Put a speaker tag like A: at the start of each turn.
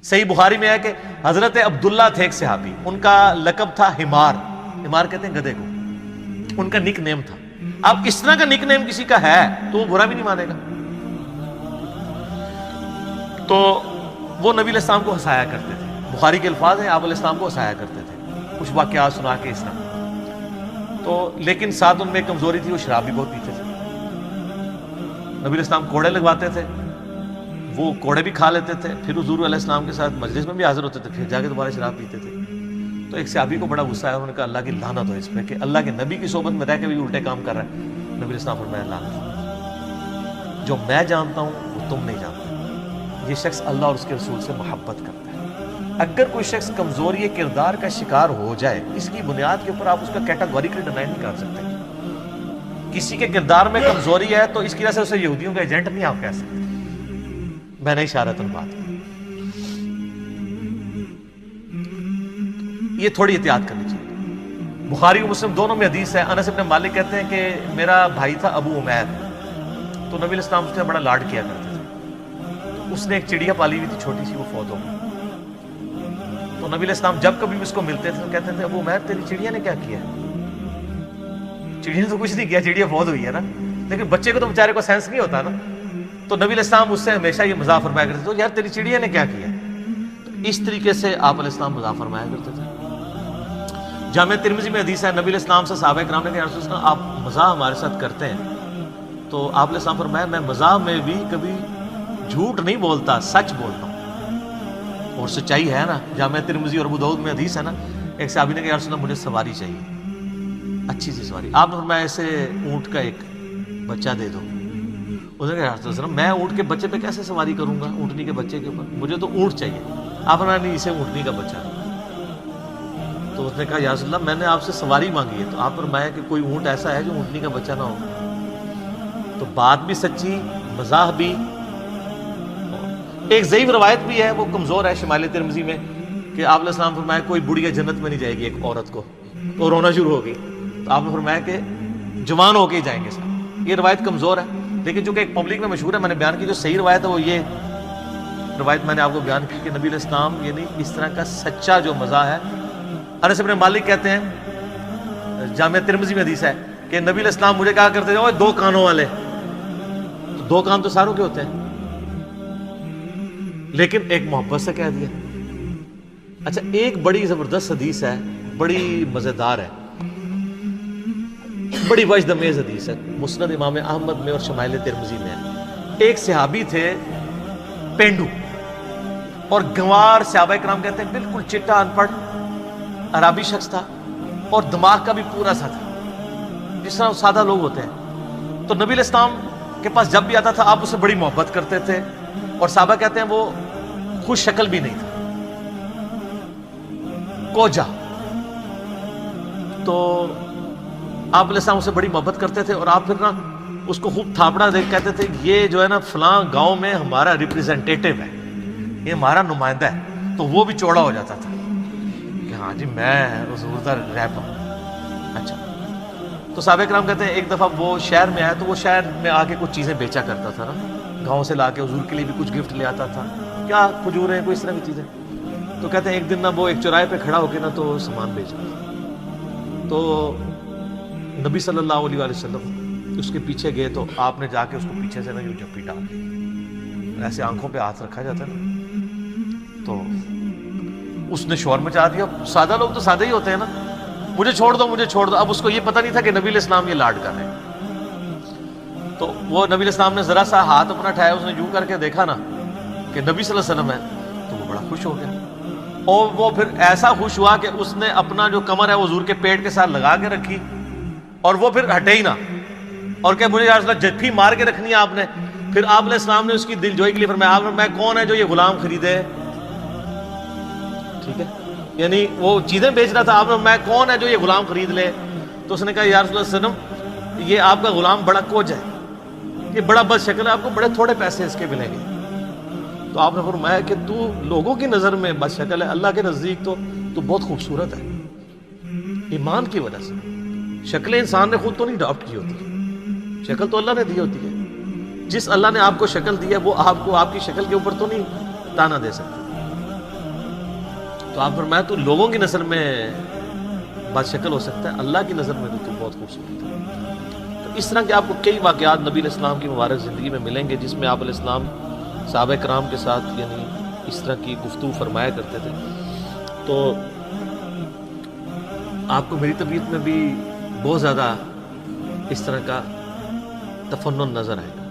A: صحیح بخاری میں ہے کہ حضرت عبداللہ تھے ایک صحابی، ان کا لقب تھا حمار، حمار کہتے ہیں گدھے کو، ان کا نک نیم تھا۔ اب اس طرح کا نک نیم کسی کا ہے تو وہ برا بھی نہیں مانے گا۔ تو وہ نبی علیہ السلام کو ہنسایا کرتے تھے، بخاری کے الفاظ ہیں، آپ علیہ السلام کو ہنسایا کرتے تھے، کچھ واقعات سنا کے اس طرح۔ تو لیکن ساتھ ان میں کمزوری تھی، وہ شراب بھی بہت پیتے تھے۔ نبی علیہ السلام کوڑے لگواتے تھے، وہ کوڑے بھی کھا لیتے تھے، پھر حضور علیہ السلام کے ساتھ مجلس میں بھی حاضر ہوتے تھے، پھر جا کے دوبارہ شراب پیتے تھے۔ تو ایک صحابی کو بڑا غصہ آیا، انہوں نے کہا اللہ کی لعنت ہو اس پہ کہ اللہ کے نبی کی صحبت میں رہ کے بھی الٹے کام کر رہا ہے۔ نبی علیہ السلام فرمایا لعنت، جو میں جانتا ہوں وہ تم نہیں جانتے، یہ شخص اللہ اور اس کے رسول سے محبت کرتا ہے۔ اگر کوئی شخص کمزوری کردار کا شکار ہو جائے، اس کی بنیاد کے اوپر آپ اس کا کیٹاگوریکلی ڈینائی نہیں کر سکتے۔ کسی کے کردار میں کمزوری ہے تو اس کی وجہ سے اسے یہودیوں کا ایجنٹ نہیں آپ کہہ سکتے۔ میں نے اشارتاً بات کی، یہ تھوڑی احتیاط کرنی چاہیے۔ بخاری و مسلم دونوں میں حدیث ہے، انس بن مالک کہتے ہیں کہ میرا بھائی تھا ابو عمیر، تو نبی علیہ السلام اس سے بڑا لاڈ کیا کرتے تھے۔ اس نے ایک چڑیا پالی ہوئی تھی چھوٹی سی، وہ فوت ہو گئی۔ تو نبی علیہ السلام جب کبھی بھی اس کو ملتے تھے تو کہتے تھے ابو عمیر تیری چڑیا نے کیا کیا ہے؟ چڑیا نے تو کچھ نہیں کیا، چڑیا فوت ہوئی ہے نا، لیکن بچے کو تو بیچارے کو سینس نہیں ہوتا نا۔ تو نبی علیہ السلام اس سے ہمیشہ یہ مزاح فرمایا کرتے تھے، یار تیری چڑیا نے کیا کیا؟ تو اس طریقے سے آپ علیہ السلام مزاح فرمایا کرتے تھے۔ جامع ترمذی میں حدیث ہے، نبی علیہ السلام سے صحابہ کرام نے کہا یا رسول اللہ آپ مزاح ہمارے ساتھ کرتے ہیں؟ تو آپ علیہ السلام فرمایا میں مزاح میں بھی کبھی جھوٹ نہیں بولتا، سچ بولتا ہوں، اور سچائی ہے نا۔ جامع ترمذی اور ابو داؤد میں حدیث ہے نا، ایک صحابی نے کہا یا رسول اللہ مجھے سواری چاہیے، اچھی سی سواری۔ آپ نے فرمایا ایسے اونٹ کا ایک بچہ دے دو۔ اس نے کہا یا رسول اللہ میں اونٹ کے بچے پہ کیسے سواری کروں گا، اونٹنی کے بچے کے اوپر، مجھے تو اونٹ چاہیے۔ آپ نے نہیں، اسے اونٹنی کا بچہ دو۔ تو اس نے کہا یا رسول اللہ میں نے آپ سے سواری مانگی ہے، تو آپ فرمایا کہ کوئی اونٹ ایسا ہے جو اونٹنی کا بچہ نہ ہو۔ تو بات بھی سچی، مزاح بھی۔ ایک ضعیف روایت بھی ہے، وہ کمزور ہے، شمال ترمذی میں، کہ آپ علیہ السلام فرمایا کوئی بڑھیا جنت میں نہیں جائے گی ایک عورت کو، تو رونا شروع ہوگی، تو آپ نے فرمایا کہ جوان ہو کے ہی جائیں گے سب۔ یہ روایت کمزور ہے، لیکن چونکہ ایک پبلک میں مشہور ہے، میں نے بیان کی، جو صحیح روایت ہے وہ یہ روایت میں نے آپ کو بیان کی کہ نبی علیہ السلام یعنی اس طرح کا سچا جو مزاح ہے۔ انس بن مالک کہتے ہیں، جامع ترمذی میں حدیث ہے کہ نبی علیہ السلام مجھے کہا کرتے تھے دو کانوں والے، تو دو کان تو ساروں کے ہوتے ہیں، لیکن ایک محبت سے کہہ دیا۔ اچھا ایک بڑی زبردست حدیث ہے، بڑی مزیدار ہے، بڑی وجد امیز حدیث ہے، مسند امام احمد میں اور شمائل ترمذی میں ہے۔ ایک صحابی تھے پینڈو، اور گنوار، صحابہ کرام کہتے ہیں بالکل چٹا ان پڑھ عربی شخص تھا، اور دماغ کا بھی پورا سا تھا، جس طرح سادہ لوگ ہوتے ہیں۔ تو نبی علیہ السلام کے پاس جب بھی آتا تھا آپ اسے بڑی محبت کرتے تھے، اور صحابہ کہتے ہیں وہ خوش شکل بھی نہیں تھا، کوجا۔ تو آپ علیہ السلام اسے بڑی محبت کرتے تھے، اور آپ پھر نا اس کو خوب تھاپڑا دے کہتے تھے یہ جو ہے نا فلاں گاؤں میں ہمارا ریپریزنٹیٹیو ہے، یہ ہمارا نمائندہ ہے۔ تو وہ بھی چوڑا ہو جاتا تھا کہ ہاں جی میں حضور دا ریپ ہوں۔ اچھا، تو صحابہ کرام کہتے ہیں ایک دفعہ وہ شہر میں آیا، تو وہ شہر میں آ کے کچھ چیزیں بیچا کرتا تھا نا، گاؤں سے لا کے حضور کے لیے بھی کچھ گفٹ لے آتا تھا، کیا کھجوریں کوئی اس طرح کی چیزیں۔ تو کہتے ہیں ایک دن نا وہ ایک چوراہے پہ کھڑا ہو کے نا تو سامان بیچ رہا تھا، تو نبی صلی اللہ علیہ وسلم اس کے پیچھے گئے، تو آپ نے جا کے اس کو پیچھے سے نا یوں جپی ڈال دی، ایسے آنکھوں پہ ہاتھ رکھا جاتا ہے نا، تو اس نے شور مچا دیا۔ سادہ لوگ تو سادہ ہی ہوتے ہیں نا، مجھے چھوڑ دو مجھے چھوڑ دو۔ اب اس کو یہ پتہ نہیں تھا کہ نبی علیہ السلام یہ لاڈ کر رہے ہیں، تو وہ نبی علیہ السلام نے ذرا سا ہاتھ اپنا اٹھایا، اس نے یوں کر کے دیکھا نا کہ نبی صلی اللہ علیہ وسلم ہے، تو وہ بڑا خوش ہو گیا، اور وہ پھر ایسا خوش ہوا کہ اس نے اپنا جو کمر ہے وہ حضور کے پیٹ کے ساتھ لگا کے رکھی، اور وہ پھر ہٹے ہی نہ، اور کہ مجھے یا رسول اللہ جھپی مار کے رکھنی ہے آپ نے۔ پھر آپ علیہ السلام نے اس کی دل جوئی کے لیے فرمایا، آپ نے میں کون ہے جو یہ غلام خریدے، ٹھیک ہے، یعنی وہ چیزیں بیچ رہا تھا، آپ نے میں کون ہے جو یہ غلام خرید لے۔ تو اس نے کہا یا رسول اللہ صلی اللہ علیہ وسلم یہ آپ کا غلام بڑا کوج ہے، یہ بڑا بد شکل ہے، آپ کو بڑے تھوڑے پیسے اس کے ملیں گے۔ تو آپ نے فرمایا کہ تو لوگوں کی نظر میں بد شکل ہے، اللہ کے نزدیک تو بہت خوبصورت ہے، ایمان کی وجہ سے۔ شکلیں انسان نے خود تو نہیں اڈاپٹ کی ہوتی، شکل تو اللہ نے دی ہوتی ہے، جس اللہ نے آپ کو شکل دی ہے وہ آپ کو آپ کی شکل کے اوپر تو نہیں تانا دے سکتا۔ تو آپ فرمایا تو لوگوں کی نظر میں بد شکل ہو سکتا ہے، اللہ کی نظر میں تو بہت خوبصورت ہے۔ تو اس طرح کے آپ کو کئی واقعات نبی علیہ السلام کی مبارک زندگی میں ملیں گے جس میں آپ علیہ السلام صحابہ کرام کے ساتھ یعنی اس طرح کی گفتگو فرمایا کرتے تھے۔ تو آپ کو میری طبیعت میں بھی بہت زیادہ اس طرح کا تفنن نظر آئے گا۔